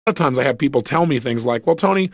of times I have people tell me things like, well, Tony,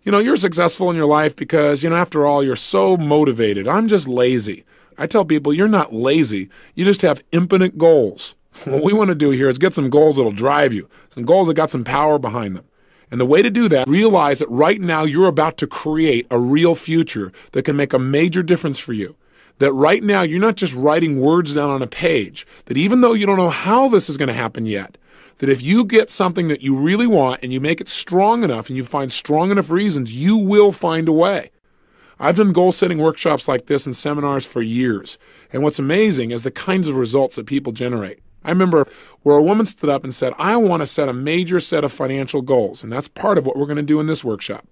you're successful in your life because, after all, you're so motivated. I'm just lazy. I tell people, you're not lazy. You just have infinite goals. What we want to do here is get some goals that'll drive you, some goals that got some power behind them. And the way to do that, realize that right now you're about to create a real future that can make a major difference for you. That right now you're not just writing words down on a page, that even though you don't know how this is going to happen yet, that if you get something that you really want and you make it strong enough and you find strong enough reasons, you will find a way. I've done goal-setting workshops like this and seminars for years. And what's amazing is the kinds of results that people generate. I remember where a woman stood up and said, I want to set a major set of financial goals, and that's part of what we're going to do in this workshop.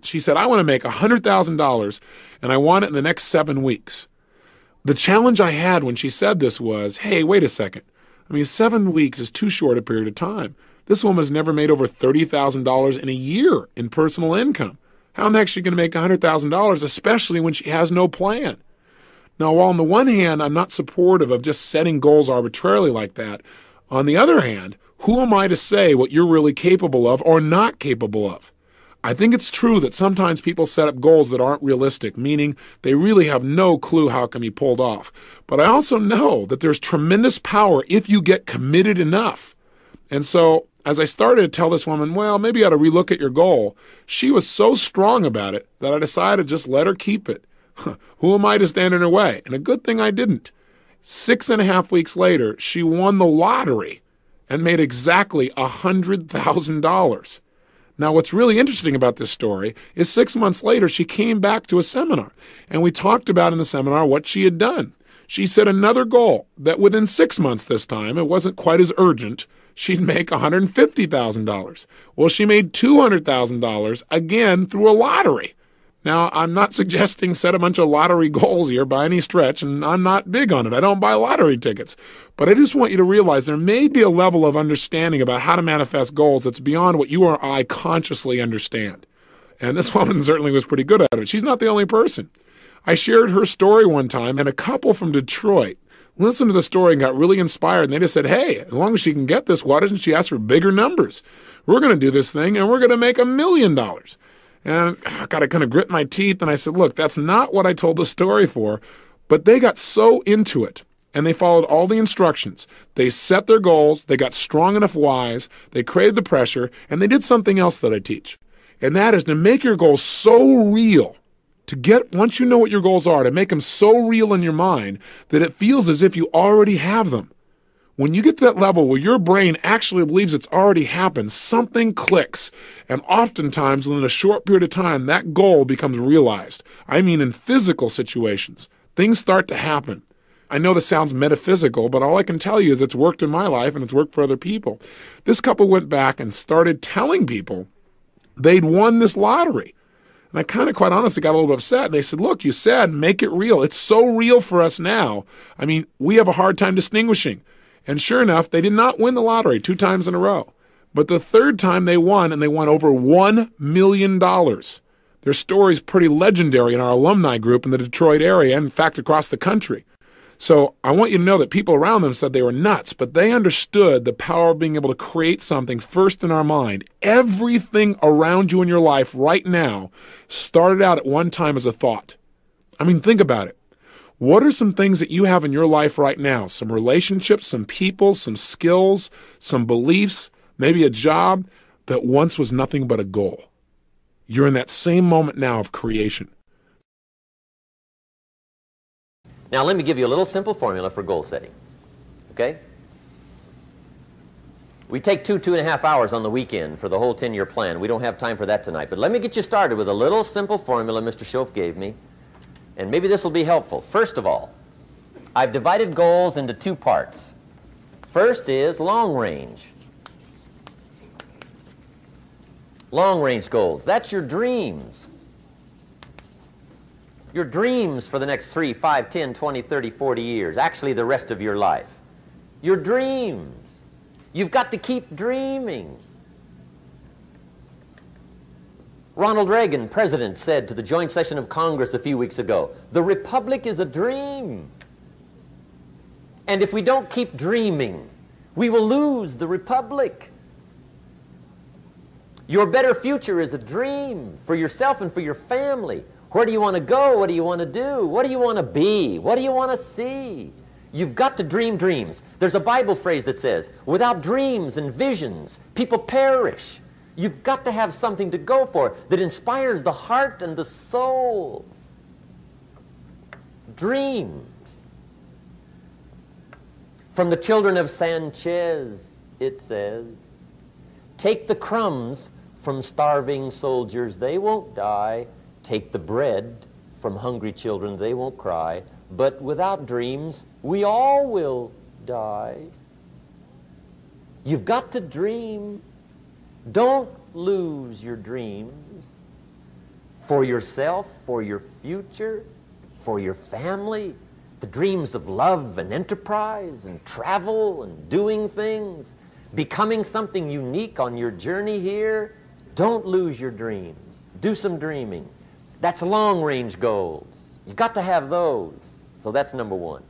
She said, I want to make $100,000, and I want it in the next 7 weeks. The challenge I had when she said this was, hey, wait a second. 7 weeks is too short a period of time. This woman has never made over $30,000 in a year in personal income. How in the heck is she going to make $100,000, especially when she has no plan? Now, while on the one hand, I'm not supportive of just setting goals arbitrarily like that, on the other hand, who am I to say what you're really capable of or not capable of? I think it's true that sometimes people set up goals that aren't realistic, meaning they really have no clue how it can be pulled off. But I also know that there's tremendous power if you get committed enough. And so as I started to tell this woman, well, maybe you ought to relook at your goal, she was so strong about it that I decided to just let her keep it. Who am I to stand in her way? And a good thing I didn't. 6.5 weeks later, she won the lottery and made exactly $100,000. Now, what's really interesting about this story is 6 months later, she came back to a seminar, and we talked about in the seminar what she had done. She set another goal that within 6 months this time, it wasn't quite as urgent, she'd make $150,000. Well, she made $200,000 again through a lottery. Now, I'm not suggesting set a bunch of lottery goals here by any stretch, and I'm not big on it. I don't buy lottery tickets. But I just want you to realize there may be a level of understanding about how to manifest goals that's beyond what you or I consciously understand. And this woman certainly was pretty good at it. She's not the only person. I shared her story one time, and a couple from Detroit listened to the story and got really inspired. And they just said, hey, as long as she can get this, why doesn't she ask for bigger numbers? We're going to do this thing, and we're going to make $1 million. And I got to kind of grit my teeth, and I said, look, that's not what I told the story for. But they got so into it, and they followed all the instructions. They set their goals, they got strong enough whys, they created the pressure, and they did something else that I teach. And that is to make your goals so real, once you know what your goals are, to make them so real in your mind that it feels as if you already have them. When you get to that level where your brain actually believes it's already happened, something clicks. And oftentimes, within a short period of time, that goal becomes realized. I mean, in physical situations, things start to happen. I know this sounds metaphysical, but all I can tell you is it's worked in my life and it's worked for other people. This couple went back and started telling people they'd won this lottery. And I kind of, quite honestly, got a little upset. They said, look, you said make it real. It's so real for us now. We have a hard time distinguishing. And sure enough, they did not win the lottery 2 times in a row. But the third time they won, and they won over $1 million. Their story's pretty legendary in our alumni group in the Detroit area, and in fact, across the country. So I want you to know that people around them said they were nuts, but they understood the power of being able to create something first in our mind. Everything around you in your life right now started out at one time as a thought. Think about it. What are some things that you have in your life right now? Some relationships, some people, some skills, some beliefs, maybe a job that once was nothing but a goal. You're in that same moment now of creation. Now let me give you a little simple formula for goal setting, okay? We take 2.5 hours on the weekend for the whole 10-year plan. We don't have time for that tonight, but let me get you started with a little simple formula Mr. Schoaf gave me. And maybe this will be helpful. First of all, I've divided goals into 2 parts. First is long range. Long range goals. That's your dreams. Your dreams for the next 3, 5, 10, 20, 30, 40 years. Actually, the rest of your life. Your dreams. You've got to keep dreaming. Ronald Reagan, president, said to the joint session of Congress a few weeks ago, the Republic is a dream. And if we don't keep dreaming, we will lose the Republic. Your better future is a dream for yourself and for your family. Where do you want to go? What do you want to do? What do you want to be? What do you want to see? You've got to dream dreams. There's a Bible phrase that says, without dreams and visions, people perish. You've got to have something to go for that inspires the heart and the soul. Dreams. From the children of Sanchez, it says, take the crumbs from starving soldiers, they won't die. Take the bread from hungry children, they won't cry. But without dreams, we all will die. You've got to dream. Don't lose your dreams for yourself, for your future, for your family. The dreams of love and enterprise and travel and doing things, becoming something unique on your journey here. Don't lose your dreams. Do some dreaming. That's long-range goals. You've got to have those. So that's number one.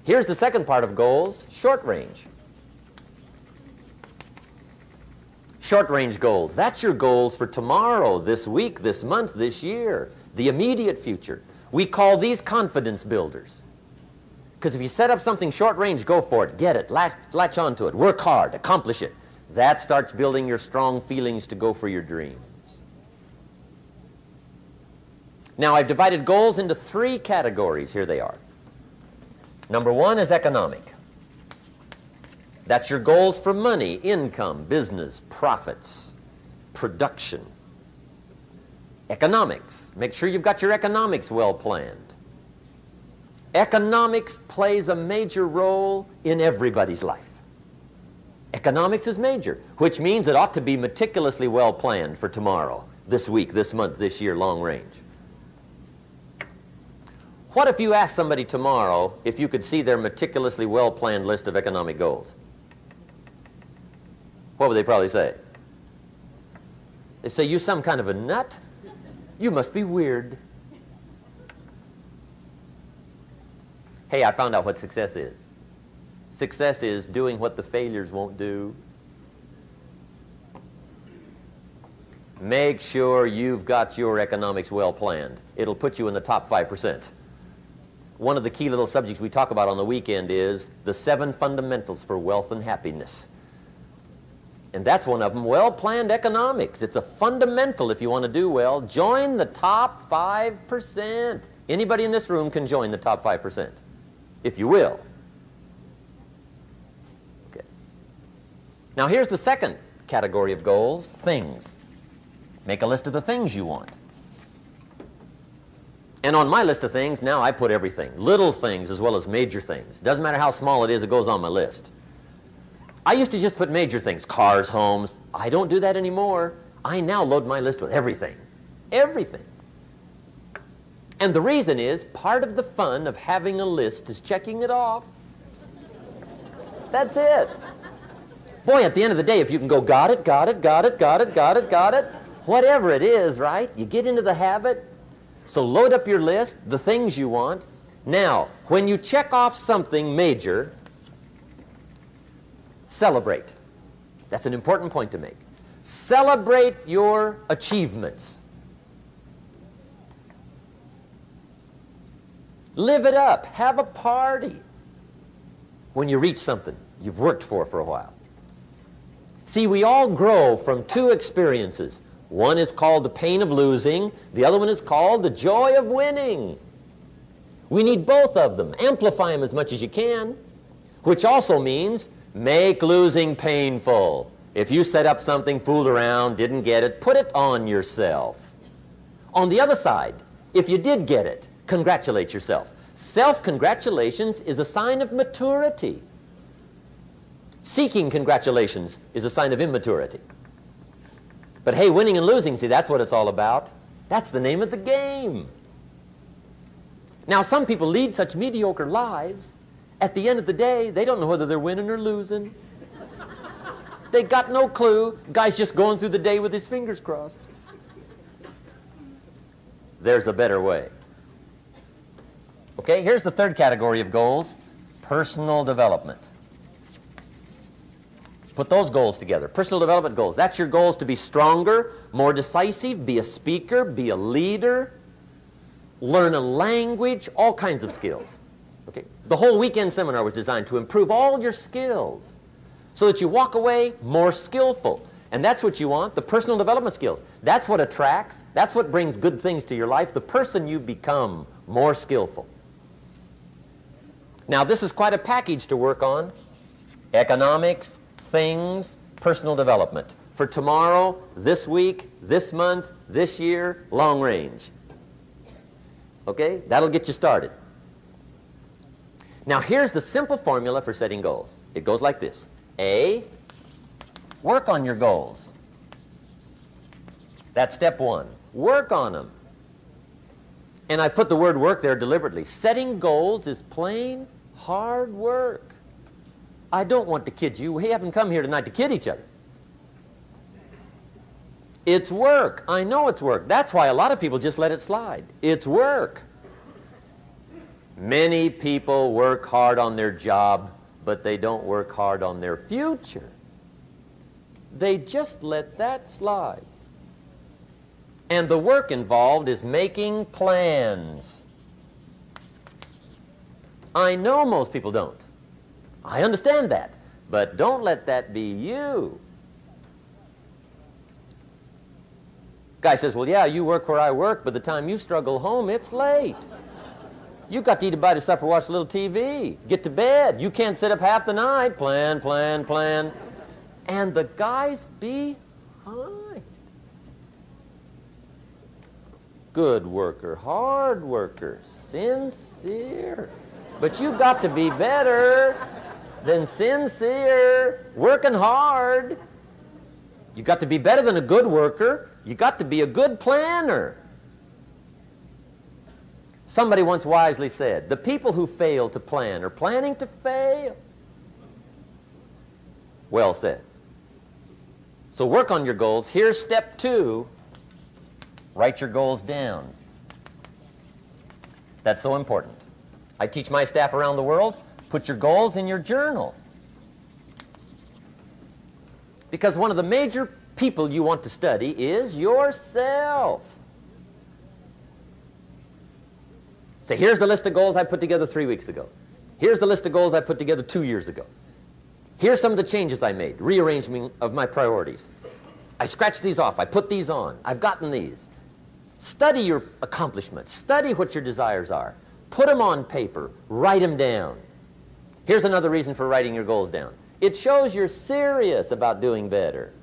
Here's the second part of goals, short range. Short-range goals. That's your goals for tomorrow, this week, this month, this year, the immediate future. We call these confidence builders. Because if you set up something short-range, go for it, get it, latch onto it, work hard, accomplish it. That starts building your strong feelings to go for your dreams. Now, I've divided goals into three categories. Here they are. Number one is economic. That's your goals for money, income, business, profits, production. Economics. Make sure you've got your economics well planned. Economics plays a major role in everybody's life. Economics is major, which means it ought to be meticulously well planned for tomorrow, this week, this month, this year, long range. What if you asked somebody tomorrow if you could see their meticulously well-planned list of economic goals? What would they probably say? They say, you some kind of a nut? You must be weird. Hey, I found out what success is. Success is doing what the failures won't do. Make sure you've got your economics well planned. It'll put you in the top 5%. One of the key little subjects we talk about on the weekend is the 7 fundamentals for wealth and happiness. And that's one of them, well-planned economics. It's a fundamental if you want to do well. Join the top 5%. Anybody in this room can join the top 5%, if you will. Okay. Now here's the second category of goals, things. Make a list of the things you want. And on my list of things, now I put everything. Little things as well as major things. Doesn't matter how small it is, it goes on my list. I used to just put major things, cars, homes. I don't do that anymore. I now load my list with everything. Everything. And the reason is, part of the fun of having a list is checking it off. That's it. Boy, at the end of the day, if you can go, got it, got it, got it, got it, got it, got it, whatever it is, right? You get into the habit. So load up your list, the things you want. Now, when you check off something major, celebrate. That's an important point to make. Celebrate your achievements. Live it up. Have a party when you reach something you've worked for a while. See, we all grow from two experiences. One is called the pain of losing. The other one is called the joy of winning. We need both of them. Amplify them as much as you can, which also means make losing painful. If you set up something, fooled around, didn't get it, put it on yourself. On the other side, if you did get it, congratulate yourself. Self-congratulations is a sign of maturity. Seeking congratulations is a sign of immaturity. But hey, winning and losing, see, that's what it's all about. That's the name of the game. Now, some people lead such mediocre lives, at the end of the day, they don't know whether they're winning or losing. They got no clue. Guy's just going through the day with his fingers crossed. There's a better way. Okay, here's the third category of goals, personal development. Put those goals together. Personal development goals. That's your goals to be stronger, more decisive, be a speaker, be a leader, learn a language, all kinds of skills. Okay? The whole weekend seminar was designed to improve all your skills so that you walk away more skillful. And that's what you want, the personal development skills. That's what attracts, that's what brings good things to your life, the person you become more skillful. Now, this is quite a package to work on. Economics, things, personal development. For tomorrow, this week, this month, this year, long range. Okay? That'll get you started. Now, here's the simple formula for setting goals. It goes like this. A, work on your goals. That's step one. Work on them. And I've put the word work there deliberately. Setting goals is plain hard work. I don't want to kid you. We haven't come here tonight to kid each other. It's work. I know it's work. That's why a lot of people just let it slide. It's work. Many people work hard on their job, but they don't work hard on their future. They just let that slide. And the work involved is making plans. I know most people don't. I understand that. But don't let that be you. Guy says, well, yeah, you work where I work, but the time you struggle home, it's late. You've got to eat a bite of supper, watch a little TV, get to bed. You can't sit up half the night. Plan, plan, plan. And the guys behind. Good worker, hard worker, sincere. But you've got to be better than sincere, working hard. You've got to be better than a good worker. You've got to be a good planner. Somebody once wisely said, the people who fail to plan are planning to fail. Well said. So work on your goals. Here's step two. Write your goals down. That's so important. I teach my staff around the world, put your goals in your journal. Because one of the major people you want to study is yourself. Say, here's the list of goals I put together 3 weeks ago. Here's the list of goals I put together 2 years ago. Here's some of the changes I made, rearrangement of my priorities. I scratched these off, I put these on, I've gotten these. Study your accomplishments, study what your desires are. Put them on paper, write them down. Here's another reason for writing your goals down. It shows you're serious about doing better.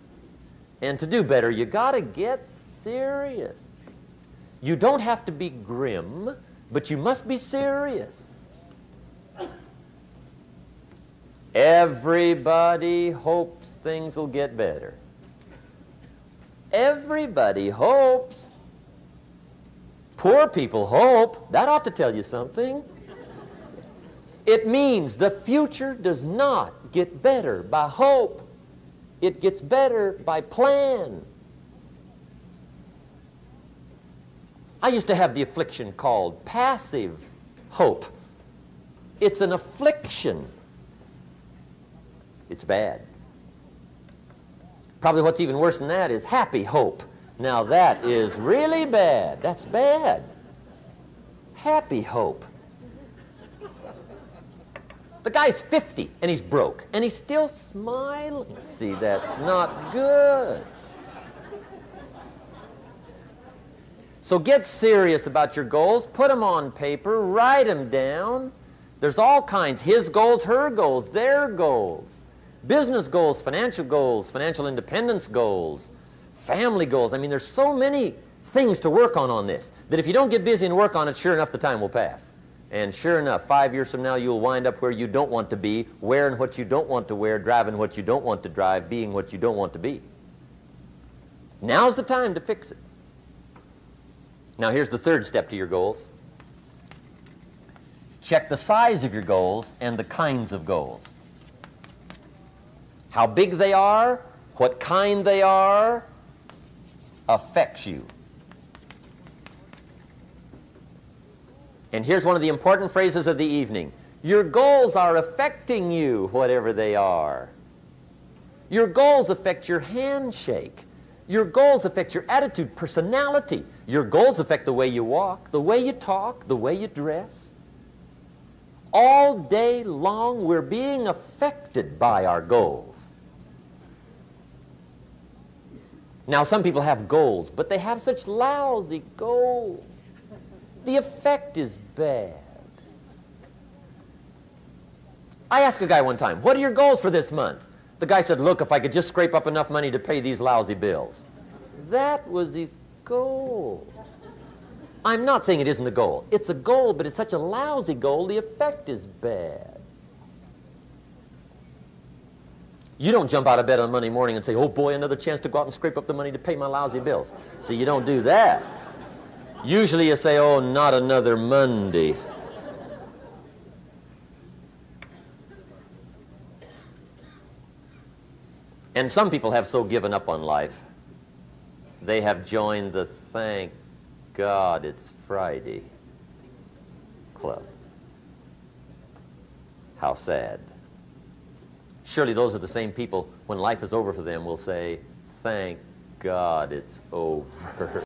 And to do better, you gotta get serious. You don't have to be grim, but you must be serious. Everybody hopes things will get better. Everybody hopes. Poor people hope. That ought to tell you something. It means the future does not get better by hope. It gets better by plan. I used to have the affliction called passive hope. It's an affliction. It's bad. Probably what's even worse than that is happy hope. Now that is really bad. That's bad. Happy hope. The guy's 50 and he's broke and he's still smiling. See, that's not good. So get serious about your goals. Put them on paper. Write them down. There's all kinds. His goals, her goals, their goals. Business goals, financial independence goals, family goals. I mean, there's so many things to work on this that if you don't get busy and work on it, sure enough, the time will pass. And sure enough, 5 years from now, you'll wind up where you don't want to be, wearing what you don't want to wear, driving what you don't want to drive, being what you don't want to be. Now's the time to fix it. Now, here's the third step to your goals. Check the size of your goals and the kinds of goals. How big they are, what kind they are, affects you. And here's one of the important phrases of the evening. Your goals are affecting you, whatever they are. Your goals affect your handshake. Your goals affect your attitude, personality. Your goals affect the way you walk, the way you talk, the way you dress. All day long, we're being affected by our goals. Now, some people have goals, but they have such lousy goals. The effect is bad. I asked a guy one time, what are your goals for this month? The guy said, look, if I could just scrape up enough money to pay these lousy bills. That was his goal. I'm not saying it isn't a goal. It's a goal, but it's such a lousy goal, the effect is bad. You don't jump out of bed on Monday morning and say, oh boy, another chance to go out and scrape up the money to pay my lousy bills. See, you don't do that. Usually you say, oh, not another Monday. And some people have so given up on life, they have joined the thank God it's Friday club. How sad. Surely those are the same people, when life is over for them, will say, thank God it's over.